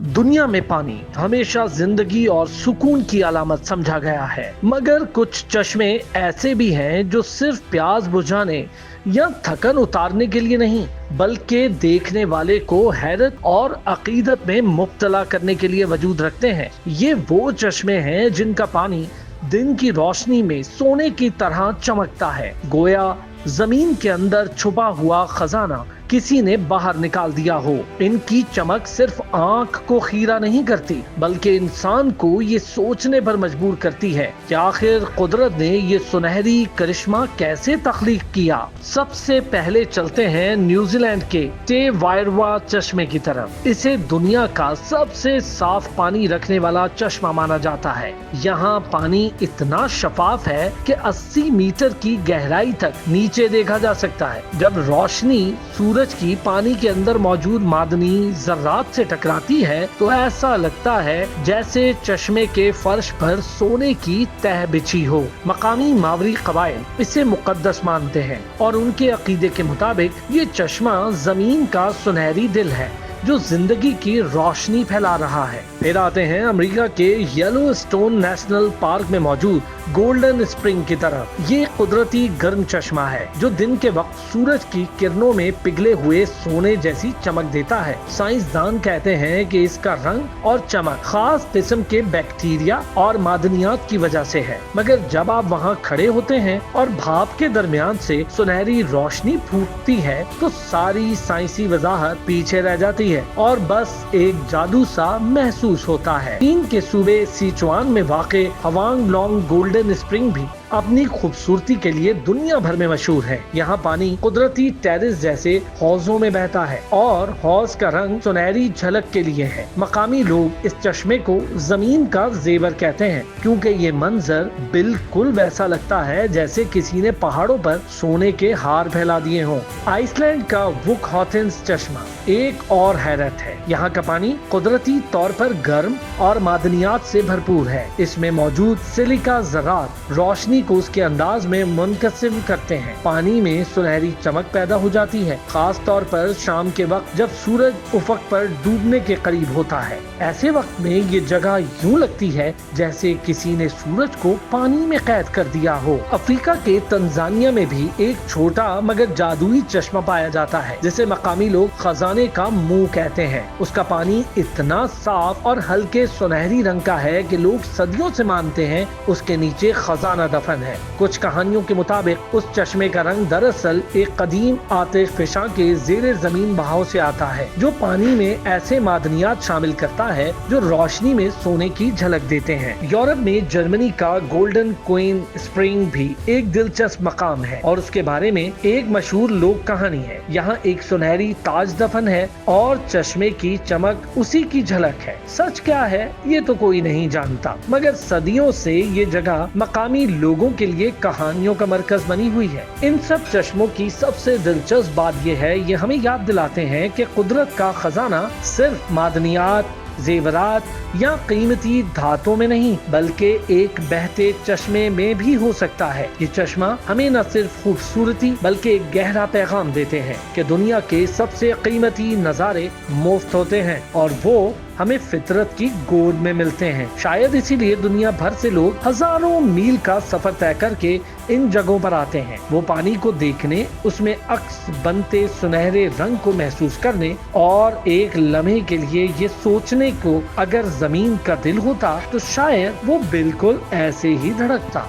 दुनिया में पानी हमेशा जिंदगी और सुकून की अलामत समझा गया है, मगर कुछ चश्मे ऐसे भी हैं जो सिर्फ प्यास बुझाने या थकन उतारने के लिए नहीं, बल्कि देखने वाले को हैरत और अकीदत में मुब्तला करने के लिए वजूद रखते हैं। ये वो चश्मे हैं जिनका पानी दिन की रोशनी में सोने की तरह चमकता है, गोया जमीन के अंदर छुपा हुआ खजाना किसी ने बाहर निकाल दिया हो। इनकी चमक सिर्फ आंख को खीरा नहीं करती, बल्कि इंसान को ये सोचने पर मजबूर करती है कि आखिर कुदरत ने ये सुनहरी करिश्मा कैसे तख्लीक किया। सबसे पहले चलते हैं न्यूजीलैंड के टे वायरवा चश्मे की तरफ। इसे दुनिया का सबसे साफ पानी रखने वाला चश्मा माना जाता है। यहाँ पानी इतना शफाफ है कि 80 मीटर की गहराई तक नीचे देखा जा सकता है। जब रोशनी सूरज की पानी के अंदर मौजूद मादनी जर्रात से टकराती है तो ऐसा लगता है जैसे चश्मे के फर्श पर सोने की तह बिछी हो। मकामी मावरी कबाइल इसे मुकद्दस मानते हैं और उनके अकीदे के मुताबिक ये चश्मा जमीन का सुनहरी दिल है जो जिंदगी की रोशनी फैला रहा है। फिर आते हैं अमेरिका के येलो स्टोन नेशनल पार्क में मौजूद गोल्डन स्प्रिंग की तरफ। ये कुदरती गर्म चश्मा है जो दिन के वक्त सूरज की किरणों में पिघले हुए सोने जैसी चमक देता है। साइंसदान कहते हैं कि इसका रंग और चमक खास किस्म के बैक्टीरिया और मादनियात की वजह से है, मगर जब आप वहाँ खड़े होते हैं और भाप के दरमियान से सुनहरी रोशनी फूटती है तो सारी साइंसी वजाहत पीछे रह जाती है और बस एक जादू सा महसूस होता है। चीन के सूबे सिचुआन में वाक़े हवांग लॉन्ग गोल्डन स्प्रिंग भी अपनी खूबसूरती के लिए दुनिया भर में मशहूर है। यहाँ पानी कुदरती टेरेस जैसे हौजों में बहता है और हौज का रंग सुनहरी झलक के लिए है। मकामी लोग इस चश्मे को जमीन का जेवर कहते हैं क्योंकि ये मंजर बिल्कुल वैसा लगता है जैसे किसी ने पहाड़ों पर सोने के हार फैला दिए हों। आइसलैंड का वुक हॉथिन्स चश्मा एक और हैरत है। यहाँ का पानी कुदरती तौर पर गर्म और मादनियात से भरपूर है। इसमें मौजूद सिलिका ज़रात रोशनी को उसके अंदाज में मुनकसिम करते हैं। पानी में सुनहरी चमक पैदा हो जाती है, खास तौर पर शाम के वक्त जब सूरज उफक पर डूबने के करीब होता है। ऐसे वक्त में ये जगह यूं लगती है जैसे किसी ने सूरज को पानी में कैद कर दिया हो। अफ्रीका के तंजानिया में भी एक छोटा मगर जादुई चश्मा पाया जाता है जिसे मकामी लोग खजाने का मुंह कहते हैं। उसका पानी इतना साफ और हल्के सुनहरी रंग का है कि लोग सदियों से मानते हैं उसके नीचे खजाना दफन है। कुछ कहानियों के मुताबिक उस चश्मे का रंग दरअसल एक कदीम आतिशफिशा के जेरे जमीन बहाव से आता है जो पानी में ऐसे मादनियात शामिल करता है जो रोशनी में सोने की झलक देते हैं। यूरोप में जर्मनी का गोल्डन क्वीन स्प्रिंग भी एक दिलचस्प मकाम है और उसके बारे में एक मशहूर लोक कहानी है। यहाँ एक सुनहरी ताज दफन है और चश्मे की चमक उसी की झलक है। सच क्या है ये तो कोई नहीं जानता, मगर सदियों से ये जगह मकामी लोगों के लिए कहानियों का मरकज बनी हुई है। इन सब चश्मों की सबसे दिलचस्प बात यह है, ये हमें याद दिलाते हैं कि कुदरत का खजाना सिर्फ मादनियात, जेवरात या कीमती धातों में नहीं बल्कि एक बहते चश्मे में भी हो सकता है। ये चश्मा हमें न सिर्फ खूबसूरती बल्कि एक गहरा पैगाम देते हैं कि दुनिया के सबसे कीमती नज़ारे मुफ्त होते हैं और वो हमें फितरत की गोद में मिलते हैं। शायद इसीलिए दुनिया भर से लोग हजारों मील का सफर तय करके इन जगहों पर आते हैं। वो पानी को देखने, उसमें अक्स बनते सुनहरे रंग को महसूस करने और एक लम्हे के लिए ये सोचने को अगर जमीन का दिल होता तो शायद वो बिल्कुल ऐसे ही धड़कता।